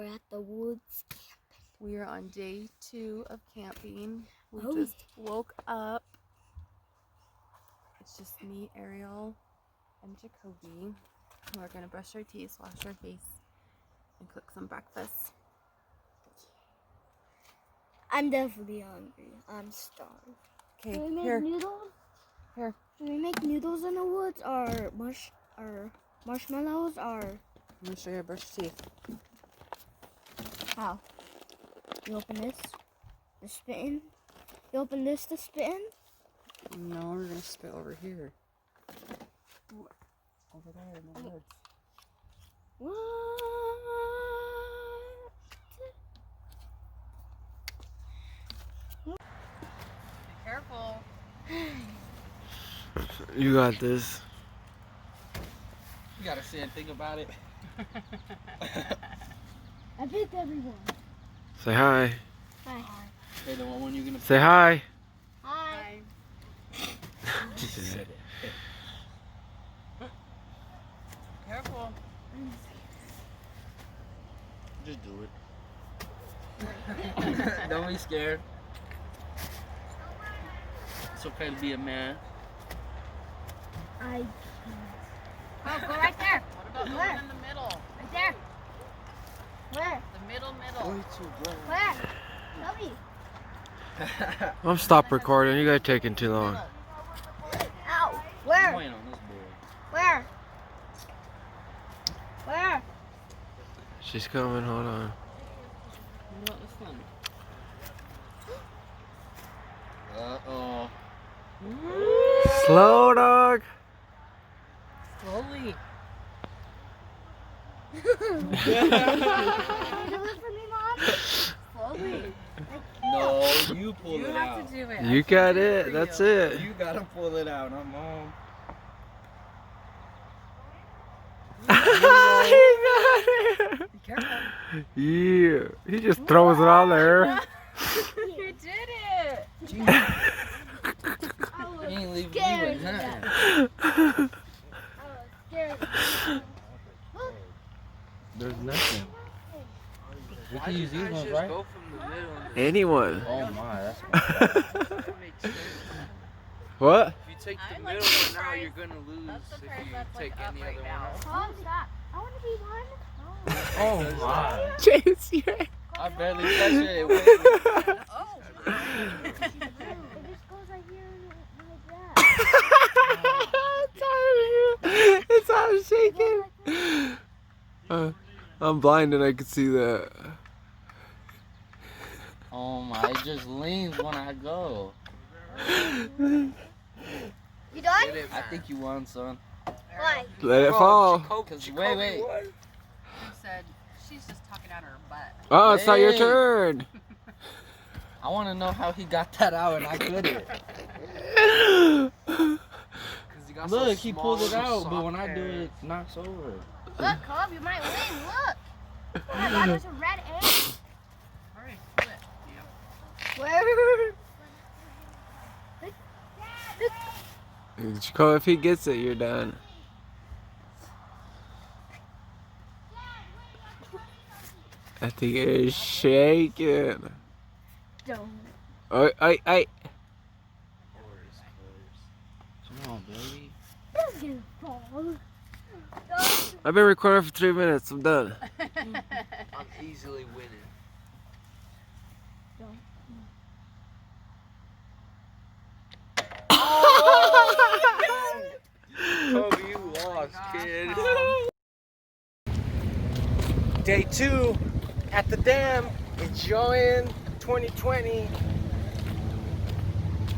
We're at the woods camping. We are on day 2 of camping. We Oh. just woke up. It's just me, Ariel, and Jacoby. We're gonna brush our teeth, wash our face, and cook some breakfast. I'm definitely hungry. I'm starved. Okay, Can we make here. noodles? Here. Can we make noodles in the woods or marshmallows or I'm gonna show you how to brush your teeth. how? You open this, the spit in. You open this to spit in. No, we're gonna spit over here. Over there in the woods. What? Be careful. You got this. You gotta say and think about it. I picked everyone. Say hi. Hi. Say the one you're gonna Say hi. Hi. Careful. just do it. Don't be scared. It's okay to be a man. I. Oh, go right there. What about the one in the middle? Right there. Where? The middle. Where? Tell me. I'm stop recording. You guys taking too long. Ow. I'm Where? waiting on this boy. Where? Where? She's coming. Hold on. What is funny? Uh-oh. Slow, dog. Slowly. Can you do it for me, Mom? Slowly. No, you pull You it have out. to do it. You got it. That's it. You gotta pull it out. I'm home. He got it. Be careful. Yeah. He just throws it on there. You did it. You ain't leaving me scared with of nothing. I was scared. There's nothing. We can use these ones, right? Anyone. Oh my, that's What? If you take the middle one now, you're gonna lose if you take any other one out. Mom, stop. I want to be one. Oh my. Chase, you're... I barely touched it. It went. Oh. It just goes right here and like that. It's all shaking. I'm blind and I can see that. Oh my, it just leans when I go. You done? I think you won, son. Why? Let it fall. Cause wait. You said she's just talking out her butt. Oh, it's not your Hey. turn. I want to know how he got that out and I couldn't. Look, he pulled it out, but when I do it, it knocks over. Look, Cobb, you might win. Look. Oh my God, there's a red egg. Alright, do it. Where? Jacob, if he gets it, you're done. I think it is shaking. Don't. I. Come on, baby. Don't get a ball. Don't. I've been recording for 3 minutes. I'm done. I'm easily winning. Kobe, you lost, kid. Day 2 at the dam. Enjoying 2020.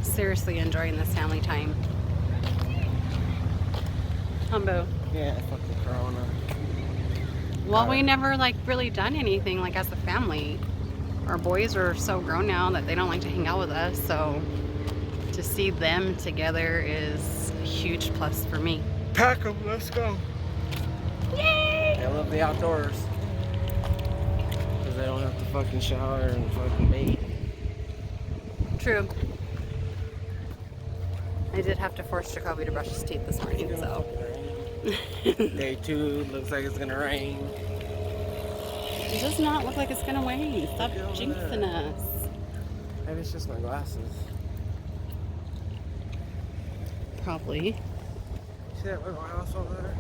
Seriously enjoying this family time. Humbo. Yeah, fucking Corona. Well, we never really done anything as a family. Our boys are so grown now that they don't like to hang out with us, so to see them together is a huge plus for me. Pack them. Let's go. Yay! I love the outdoors. Because they don't have to fucking shower and fucking bathe. True. I did have to force Jacoby to brush his teeth this morning, so. Day 2 looks like it's gonna rain. It does not look like it's gonna weigh. Stop jinxing us. Maybe it's just my glasses. Probably. See that little house over there?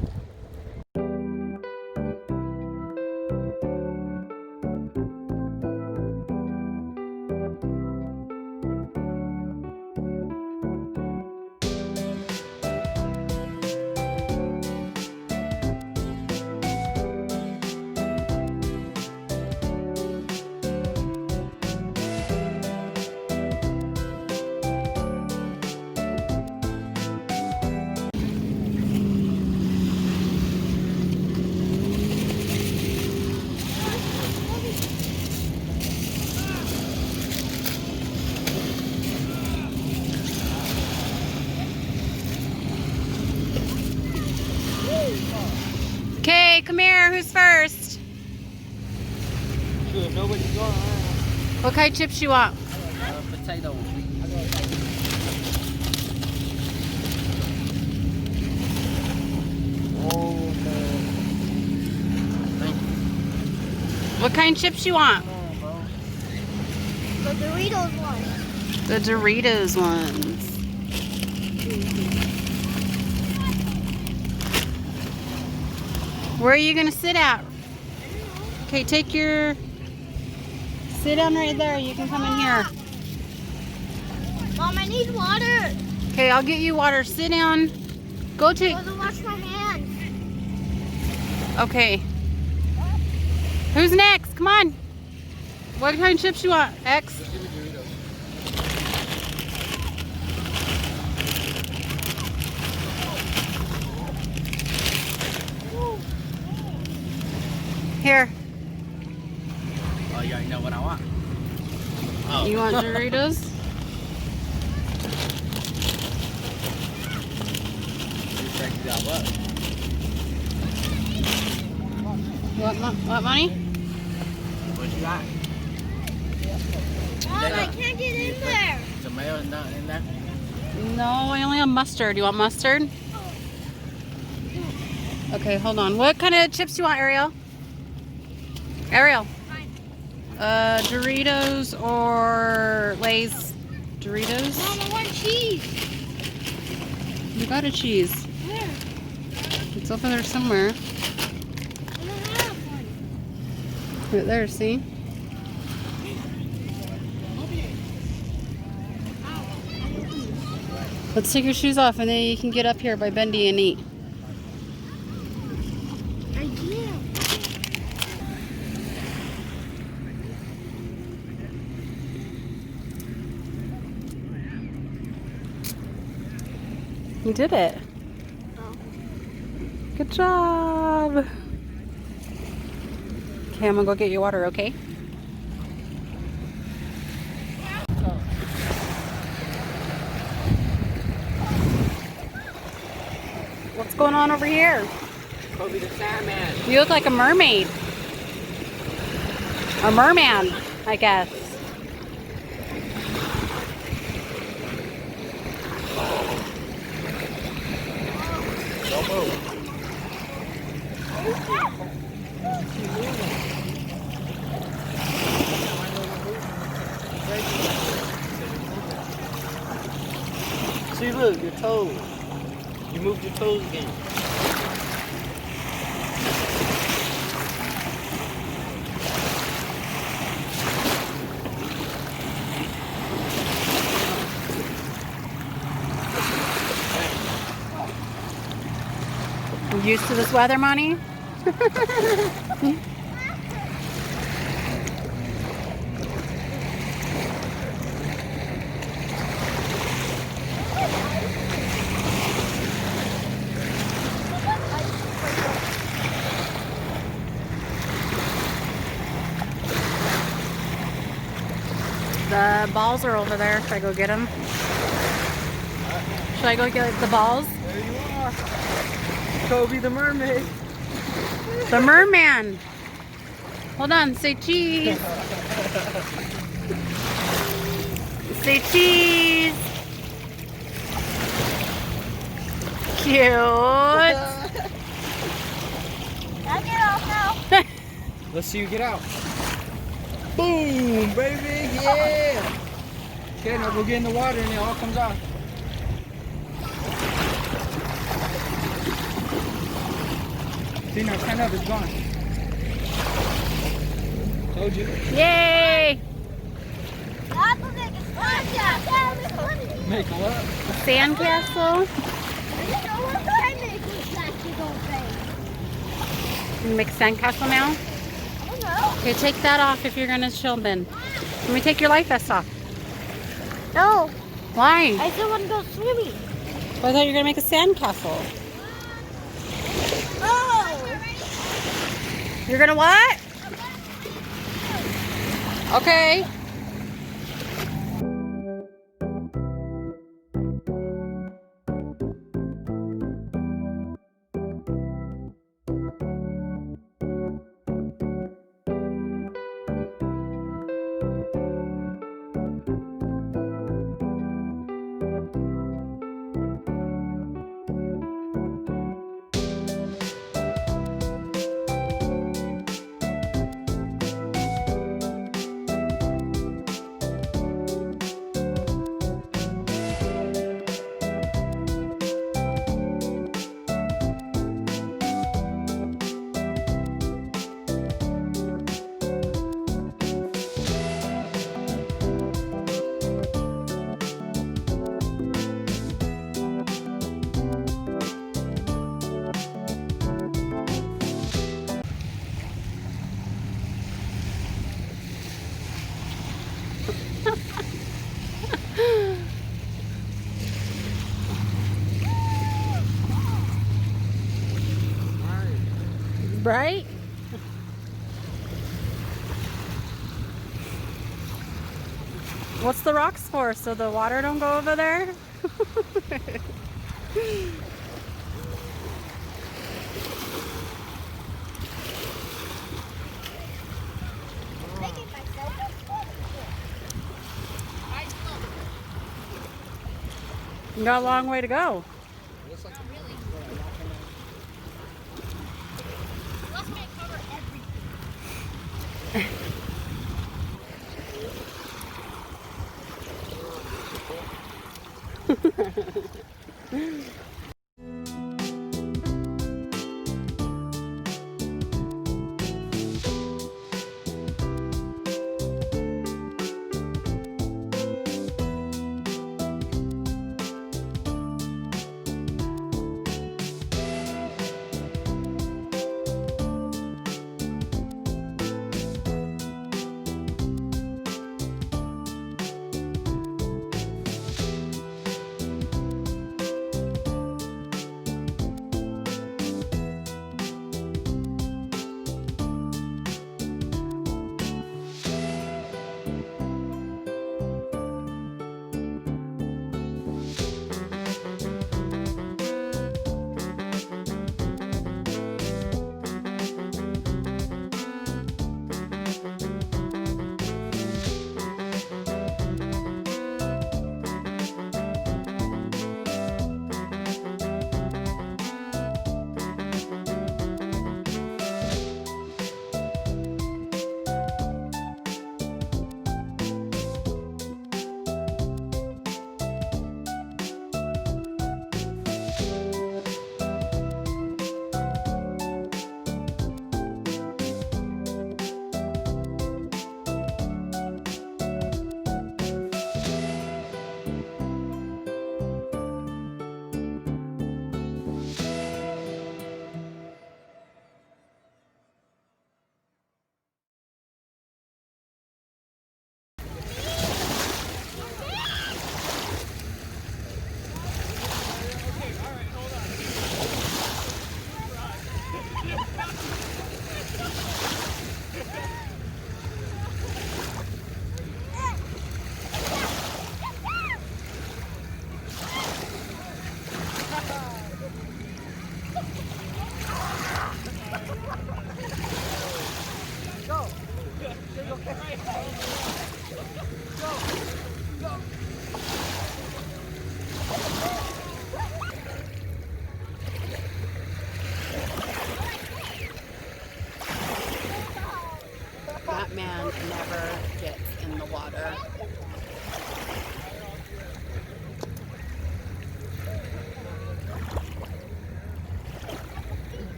Okay, come here. Who's first? Good, nobody's going around. What kind of chips you want? Potato. Oh, man. Thank you. What kind of chips you want? Come on, bro. The Doritos one. The Doritos ones. Where are you gonna sit at? Okay, take your... Sit down right there. You can come in here. Mom, I need water. Okay, I'll get you water. Sit down. Go take... I want to wash my hands. Okay. Who's next? Come on. What kind of chips you want? X? Here. Oh, you already know what I want. Oh. You want Doritos? What money? What you got? Mom, I can't get in there. Tomato is not in there? No, I only have mustard. You want mustard? Okay, hold on. What kind of chips do you want, Ariel? Ariel. Doritos or Lay's? Doritos? Mom, I want cheese. You got a cheese. Where? It's over there somewhere. I don't have one. Right there, see? Let's take your shoes off and then you can get up here by Bendy and eat. I did. You did it. Oh. Good job. Okay, I'm gonna go get you water, okay? What's going on over here? Kobe the Sandman. You look like a mermaid. A merman, I guess. Don't move. See, look, your toes. You moved your toes again. You used to this weather, Moni? The balls are over there. Should I go get them? Should I go get the balls? There you are. Kobe the mermaid. The merman. Hold on. Say cheese. Say cheese. Cute. I'll get off now. Let's see you get out. Boom, baby, yeah. Okay, now go get in the water and it all comes off. See, now stand up, it's gone. Told you. Yay! Make what? A sandcastle. You make a sandcastle now? Okay, take that off if you're gonna chill then. Let me take your life vest off. No, Why? I still want to go swimming. Well, I thought you were gonna make a sandcastle. Oh! You're gonna what? Okay. Bright? What's the rocks for? So the water don't go over there? You got a long way to go.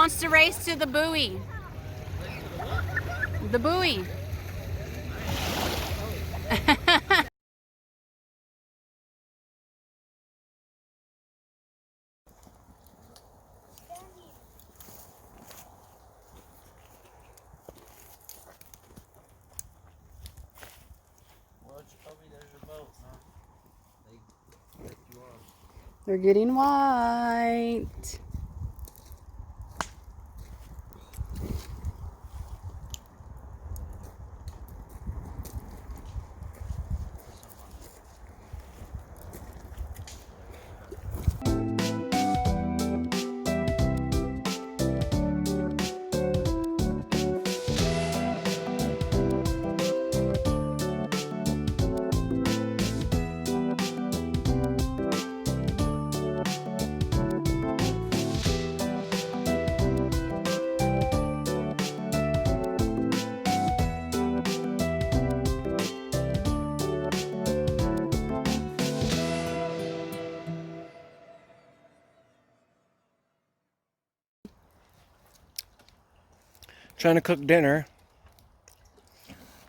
wants to race to the buoy? The buoy. They're getting white. Trying to cook dinner.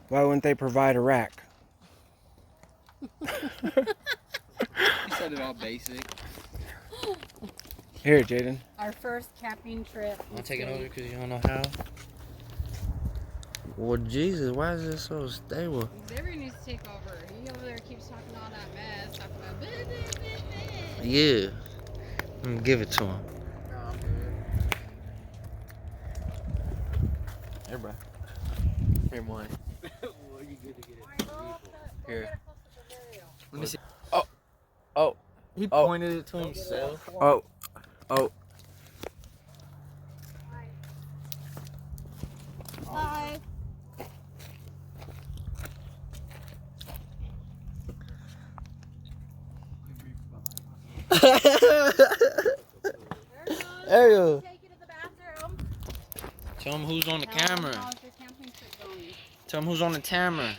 Why wouldn't they provide a rack? You said it all basic. Here, Jaden. Our first camping trip. I'm taking over because you don't know how. Well, Jesus, why is it so stable? Xavier needs to take over. He over there keeps talking all that mess, talking about blah, blah, blah, blah. Yeah. I'm gonna give it to him. No, I'm good. Here, bro. Here, Moni. Well, you good to get it. Here. Let me see. He Oh. pointed it to himself. Oh. Bye. Ariel. Take you to the bathroom. Tell him who's on the camera. How's your camping trip going? Tell him who's on the camera.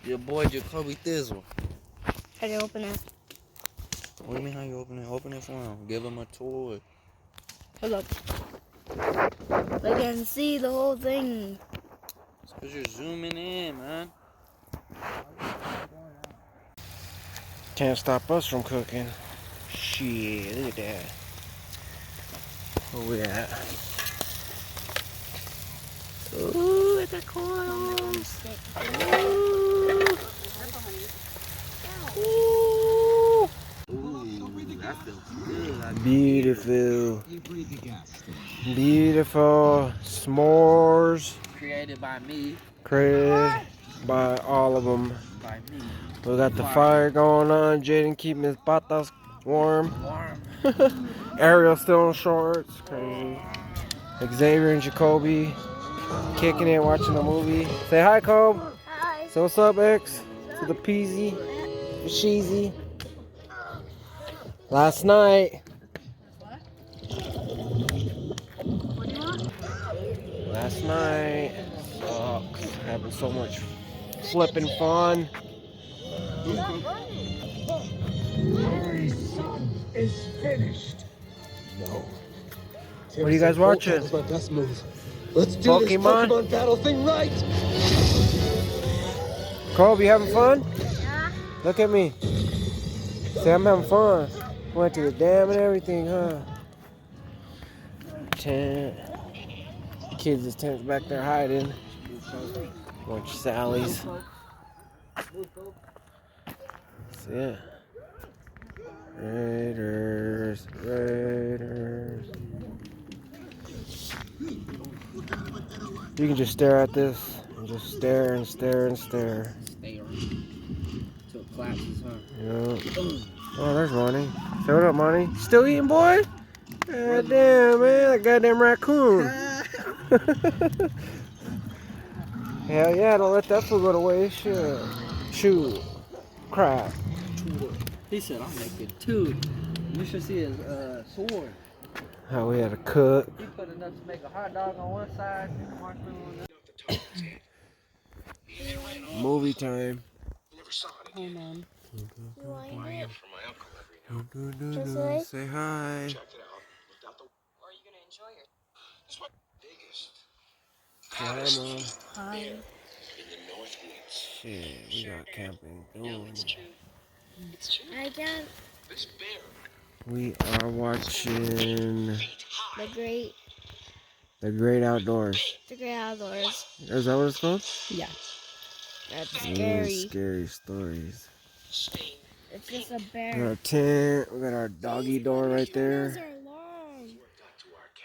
Your boy Jacoby Thizzle. How do you open it? What do you mean how you open it? Open it for him. Give him a toy. Hold up. I can see the whole thing. It's because you're zooming in, man. Can't stop us from cooking. Shit, look at that. Where we at? Ooh, at the corner. Ooh. That feels good. Beautiful. Beautiful s'mores. Created by me. Created by all of them. By me. We got the fire going on. Jaden keeping his patas warm. Ariel still in shorts. Crazy. Xavier and Jacoby kicking it, watching a movie. Say hi, Cobe. Hi. Say what's up, X. To the peasy, the cheesy. Last night. Last night. Sucks. Having so much flipping fun. Is finished. No. What are you guys watching? My best move. Let's do this Pokemon? Pokemon battle thing right. Kobe, you having fun? Yeah. Look at me. Say I'm having fun. Went to the dam and everything, huh? Tent. Kids' tents back there hiding. Bunch of Sallies. That's it. Raiders. You can just stare at this and just stare and stare and stare. Stay around. Till it collapses, huh? Yeah. Oh, there's Moni. Say what up, Moni. Still eating, boy? God damn, man. That goddamn raccoon. Hell yeah, don't let that food go to waste. Shit. Chew. Crap. He said, I'll make it too. You should see his sword. How we had to cook. He put enough to make a hot dog on one side and a marshmallow on the Movie time. Hey, man. You want it? Just like- Say hi. Grandma. Hi. Shit, we got camping going. Hi, Dad. We are watching The The Great Outdoors. great outdoors. Is that what it's called? Yeah. That's Ooh, scary. scary stories. It's just a We got bear. our tent. We got our doggy door right there. Those are long.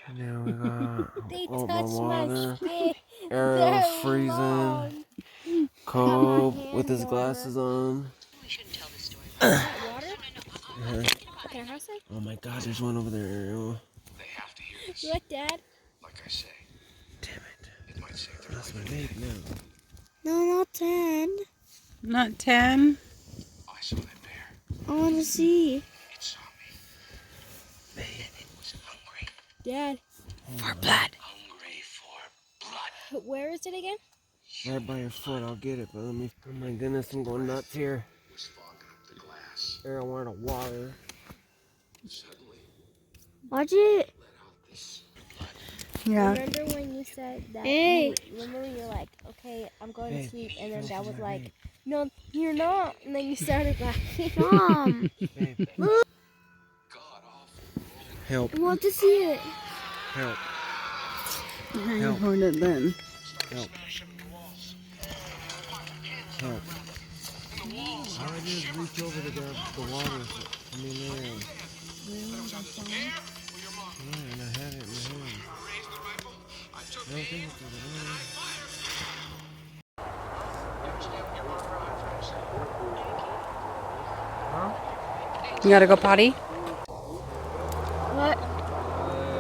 And then we got They oh, my touch my water. skin. Ariel's They're freezing. long. Cold hand with his water. glasses on. Water? Uh-huh. Can I have some? Oh my God, there's one over there, Ariel. Look, Dad. Damn it. That's my vape now. No, not 10. Not 10. I want to see. Dad. For blood. Where is it again? Right by your foot, I'll get it, but let me. Oh my goodness, I'm going nuts here. Ariel wanted a water. Watch it. Yeah. Remember when you said that? Hey. Remember when you're like, okay, I'm going to sleep, and then Dad was like, no, you're not. And then you started laughing. Mom. Babe. Help. I want to see it. Help. How you hold it then? Help. Help. All I do is reach over to grab the water. I mean, Ariel. Yeah, and I have it in my hand. I don't think it's over there. You gotta go potty? What?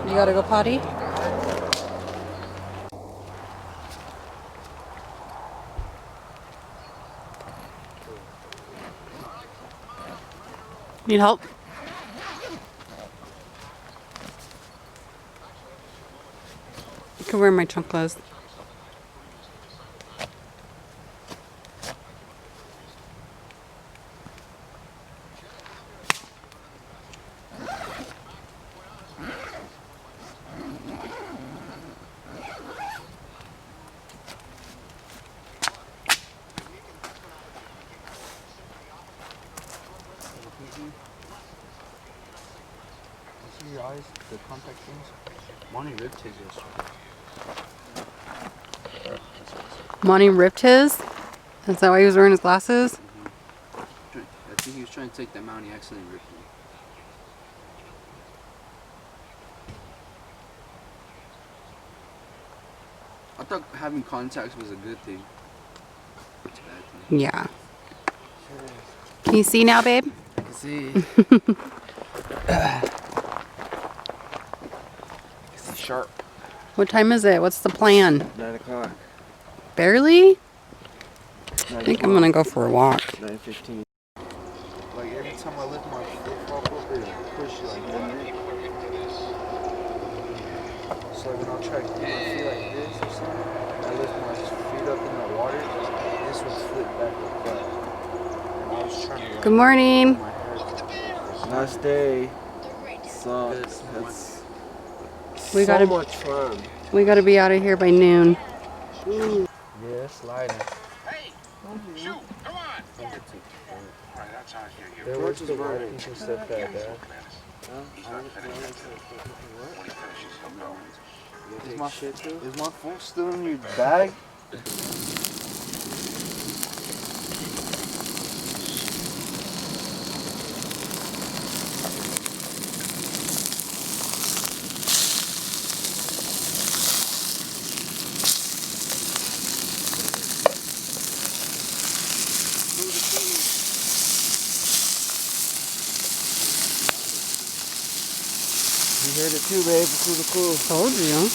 You gotta go potty? Need help? You can wear my trunk clothes. See your eyes, the contact things? Moni ripped his yesterday. Moni ripped his? Is that why he was wearing his glasses? I think he was trying to take them out and he accidentally ripped them. I thought having contacts was a good thing. It's a bad thing. Yeah. Can you see now, babe? I can see. It's sharp. What time is it? What's the plan? 9 o'clock. Barely? I think I'm gonna go for a walk. 9:15. Like every time I lift my foot up, it pushes like that. So like when I'll try to put my feet like this or something, I lift my feet up in the water, this would flip back like that. And I was trying to Good morning. my hair. Last day. Sucks. That's We so gotta- much fun. We gotta be out of here by noon. Yeah, it's sliding. There was the right people said that, Dad. Is my phone still in your bag? You heard it too, babe. It's cool. Told you.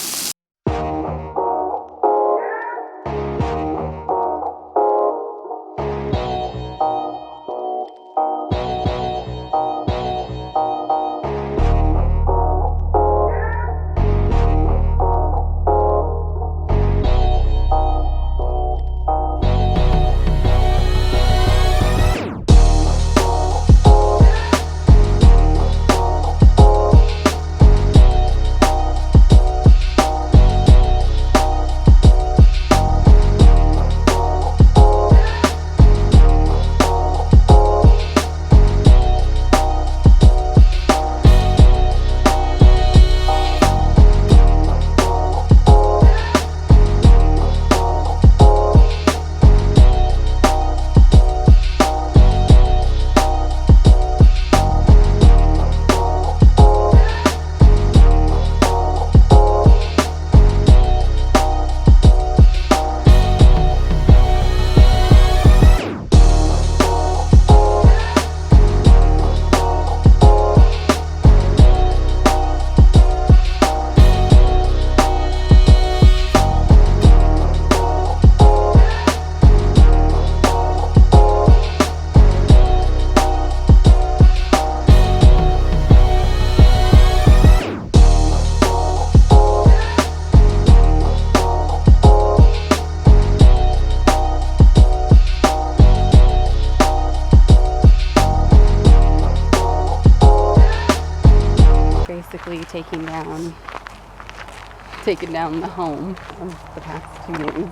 taking down the home of the past 2 days.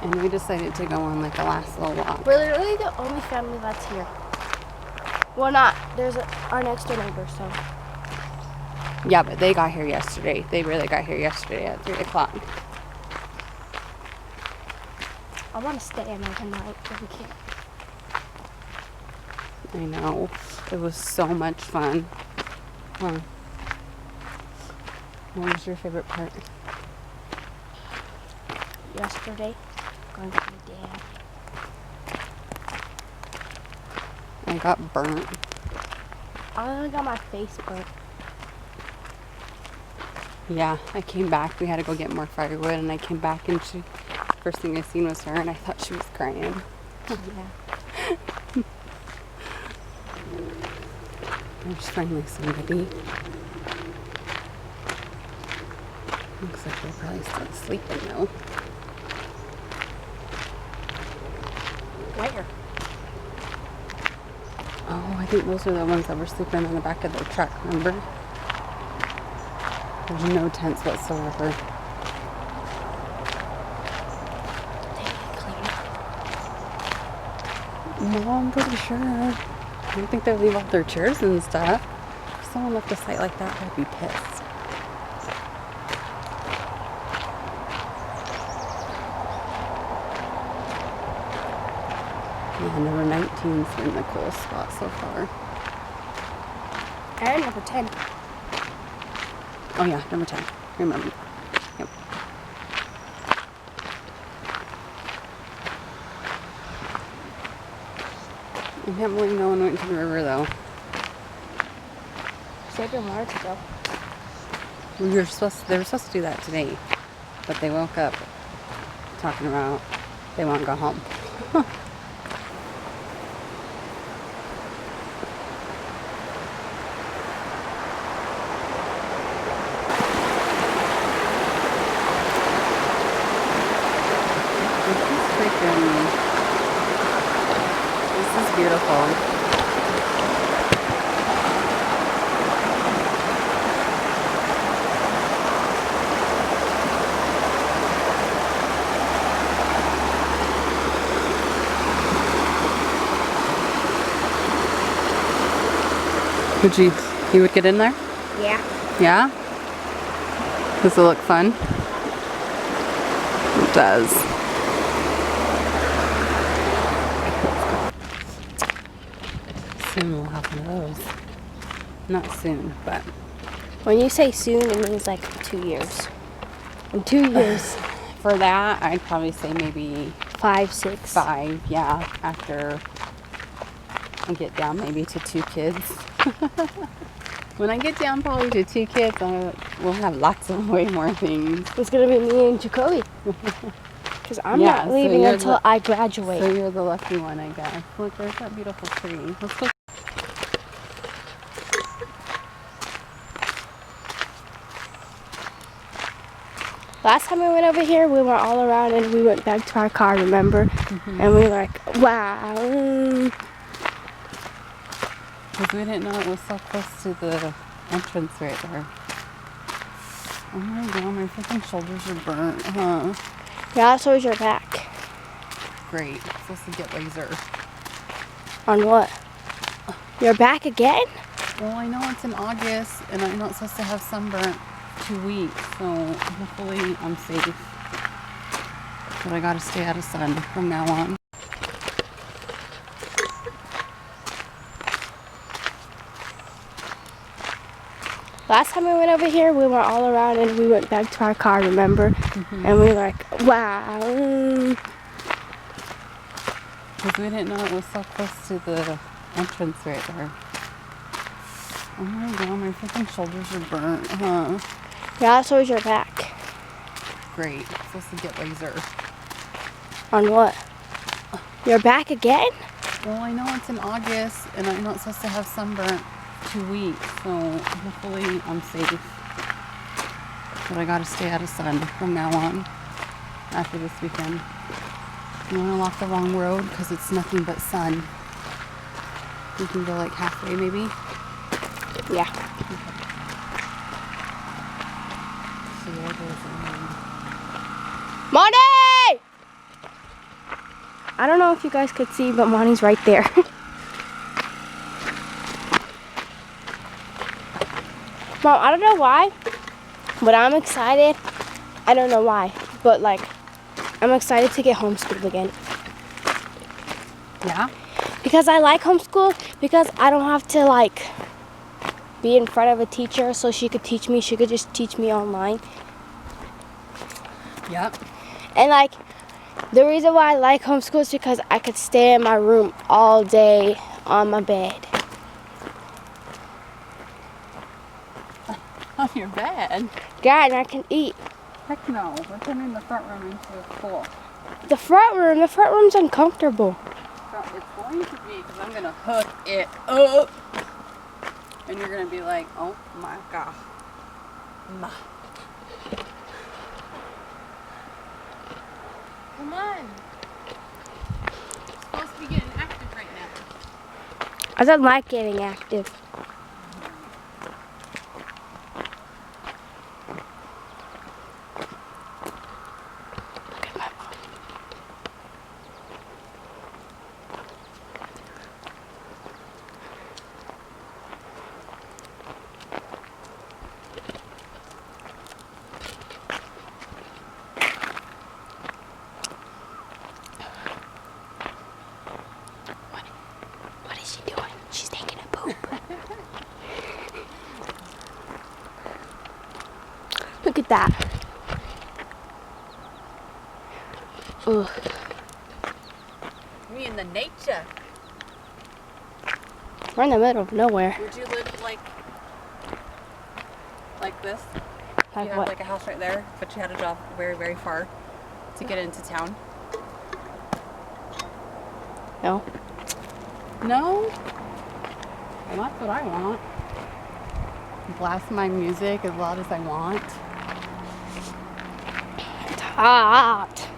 And we decided to go on like a last little walk. We're literally the only family that's here. Well, not. There's our next door neighbor, so. Yeah, but they got here yesterday. They really got here yesterday at 3 o'clock. I want to stay another night, but we can't. I know. It was so much fun. Huh. What was your favorite part? Yesterday, going to my dad. I got burnt. I only got my face burnt. Yeah, I came back. We had to go get more firewood, and I came back, and first thing I seen was her, and I thought she was crying. Yeah. There's finally somebody. Looks like they're probably still sleeping though. Where? Oh, I think those are the ones that were sleeping in the back of their truck, remember? There's no tents whatsoever. No, I'm pretty sure. I don't think they leave off their chairs and stuff. If someone left a site like that, I'd be pissed. Yeah, number 19's been the coolest spot so far. And number 10. Oh yeah, number 10. Remember. Yep. I can't believe no one went to the river though. Savior wanted to go. They were supposed to do that today, but they woke up talking about they want to go home. This is beautiful. You would get in there? Yeah. Yeah? Does it look fun? It does. Soon we'll have one of those. Not soon, but When you say soon, it means like 2 years. In 2 years. for that, I'd probably say maybe 5, 6. 5, yeah, after I get down maybe to 2 kids. When I get down probably to 2 kids, we'll have lots of way more things. It's going to be me and Jacoby. Because I'm Yeah, not so leaving you're until I graduate. So you're the lucky one, I guess. Look, there's that beautiful tree. Let's go. Last time we went over here, we went all around and we went back to our car, remember? Mm-hmm. And we were like, wow. Because we didn't know it was so close to the entrance right there. Oh my god, my freaking shoulders are burnt, huh? Yeah, so is your back. Great. Supposed to get laser. On what? Your back again? Well, I know it's in August, and I'm not supposed to have sunburn 2 weeks, so hopefully I'm safe. But I gotta stay out of sun from now on. Last time we went over here, we went all around and we went back to our car, remember? Mm-hmm. And we were like, wow. Because we didn't know it was so close to the entrance right there. Oh my god, my freaking shoulders are burnt, huh? Yeah, so is your back. Great. Supposed to get laser. On what? Your back again? Well, I know it's in August, and I'm not supposed to have sunburn 2 weeks, so hopefully I'm safe. But I gotta stay out of sun from now on, after this weekend. I'm gonna walk the wrong road because it's nothing but sun. We can go like halfway maybe? Yeah. Okay. Moni! I don't know if you guys could see, but Moni's right there. Mom, I don't know why, but I'm excited. I don't know why, but like, I'm excited to get homeschooled again. Yeah? Because I like homeschool, because I don't have to like be in front of a teacher so she could teach me. She could just teach me online. Yep. And like, the reason why I like homeschool is because I could stay in my room all day on my bed. On your bed? Yeah, and I can eat. Heck no. We're turning the front room into a school. The front room's uncomfortable. So it's going to be, because I'm going to hook it up. And you're going to be like, oh my God. Ma. Come on. You're supposed to be getting active right now. I don't like getting active. Look at my mom. What is she doing? She's taking a poop. Look at that. Ugh. Me in the nature. We're in the middle of nowhere. Would you live like this? Like You have what? like a house right there, but you had to drive very, very far to get into town. No. No? Well, that's what I want. Blast my music as loud as I want. It's hot.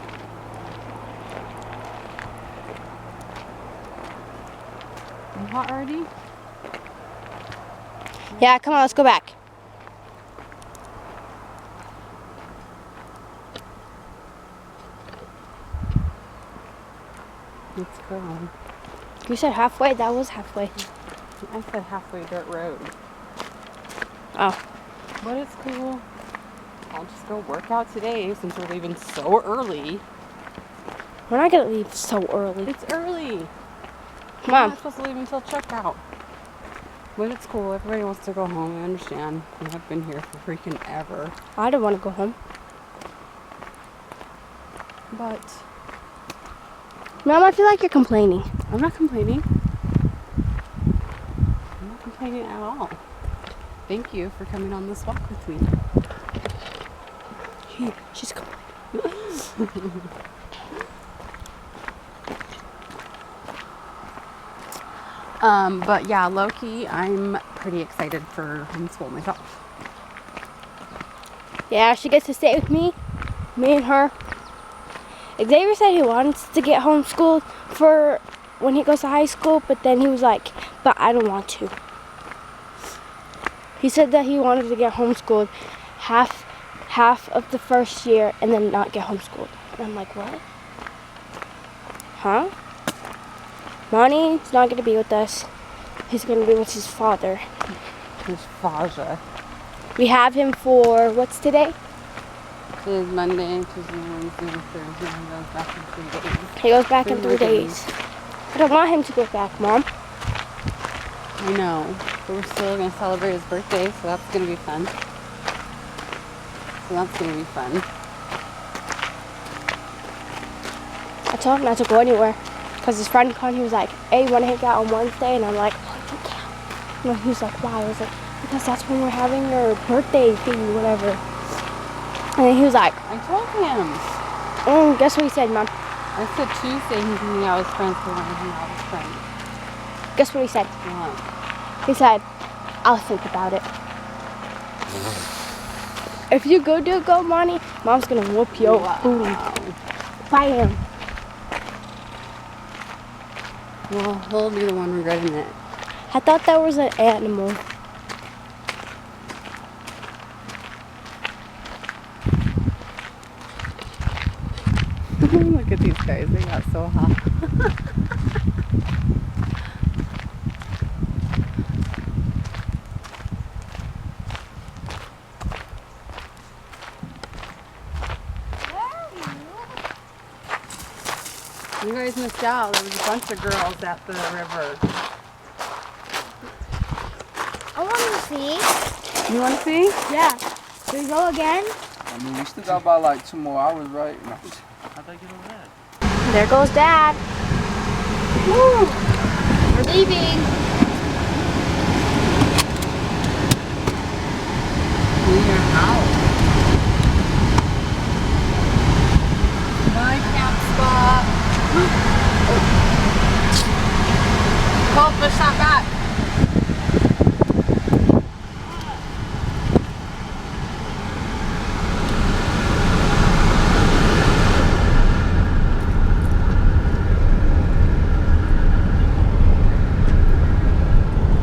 You hot already? Yeah, come on, let's go back. Let's go. You said halfway, that was halfway. I said halfway dirt road. Oh. But it's cool. I'll just go work out today since we're leaving so early. We're not gonna leave so early. It's early. We're Mom, not supposed to leave until checkout. But it's cool. Everybody wants to go home. I understand. We have been here for freaking ever. I don't want to go home. But Mom, I feel like you're complaining. I'm not complaining. I'm not complaining at all. Thank you for coming on this walk with me. She's complaining. But yeah, low-key, I'm pretty excited for homeschool myself. Yeah, she gets to stay with me and her. Xavier said he wants to get homeschooled for when he goes to high school, but then he was like, but I don't want to. He said that he wanted to get homeschooled half of the first year and then not get homeschooled. And I'm like, what? Huh? Moni's not going to be with us. He's going to be with his father. His father. We have him for, what's today? Today's Monday, Tuesday, Wednesday, Thursday. He goes back in 3 days. He goes back in 3 3 days. I don't want him to go back, Mom. I know. But we're still going to celebrate his birthday, so that's going to be fun. I told him not to go anywhere. Because his friend called, he was like, hey, you want to hang out on Wednesday? And I'm like, oh, you can't. And he was like, why? I was like, because that's when we're having your birthday thing, whatever. And then he was like, I told him. Guess what he said, Mom? I said Tuesday he can hang out with friends, so we're going to hang out with friends. Guess what he said? What? He said, I'll think about it. If you go, Moni, Mom's going to whoop your booty. Bam. Well, he'll be the one regretting it. I thought that was an animal. Look at these guys, they got so hot. You guys missed out. There was a bunch of girls at the river. I want to see. You want to see? Yeah. Should we go again? I mean, we still got about like 2 more hours, right? No. How'd I get over that? There goes Dad. Woo! We're leaving. We are out. My camp spot. Oh, push that back.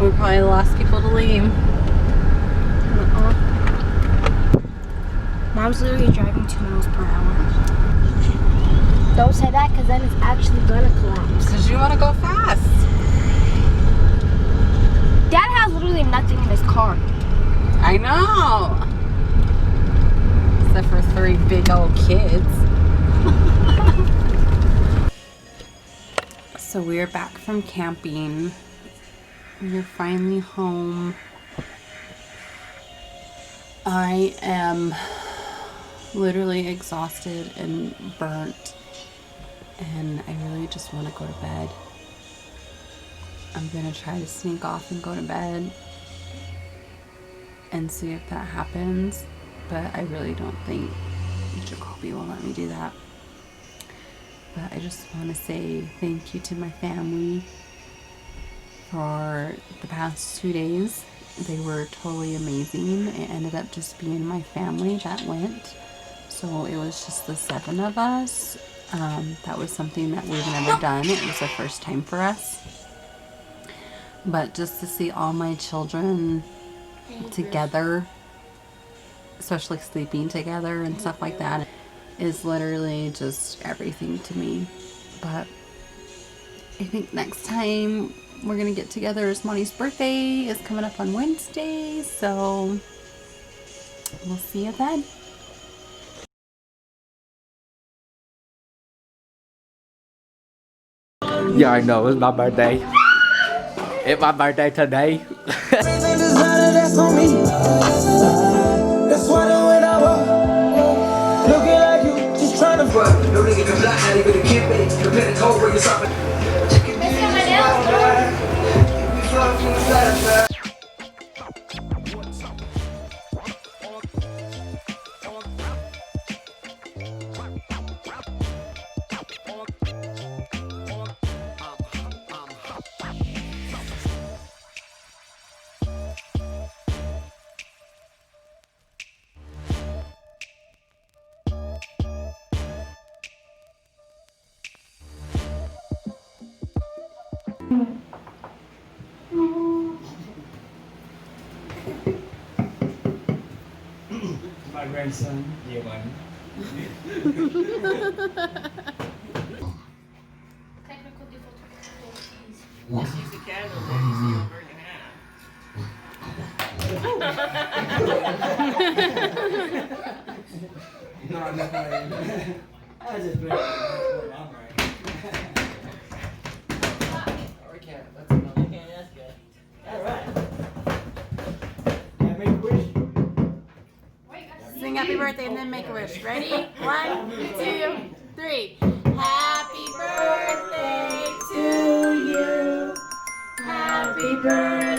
We're probably the last people to leave. Mom's literally driving 2 miles per hour. Don't say that because then it's actually gonna collapse. Because you want to go fast. Dad has literally nothing in his car. I know. Except for 3 big old kids. So we're back from camping. We're finally home. I am literally exhausted and burnt, and I really just want to go to bed. I'm gonna try to sneak off and go to bed and see if that happens, but I really don't think Jacoby will let me do that. But I just want to say thank you to my family for the past 2 days. They were totally amazing. It ended up just being my family that went. So it was just the 7 of us. That was something that we've never done. It was the first time for us. But just to see all my children together, especially sleeping together and stuff like that, is literally just everything to me. But I think next time we're gonna get together is Moni's birthday is coming up on Wednesday, so we'll see you then. Yeah, I know. It's my birthday. It's my birthday today. That's on me. That's why when I walk, looking like you, just trying to fuck. No nigga can fly, not even a kid, baby. Prepare the cold where you're stopping. My grandson, Yewan. Technical difficulties. Just use the candle and you see over in half. No, I'm just playing. I was just playing. I'm right. Or can't. That's enough. Okay, that's good. All right. Make a wish. Sing happy birthday and then make a wish. Ready? 1, 2, 3. Happy birthday to you. Happy birthday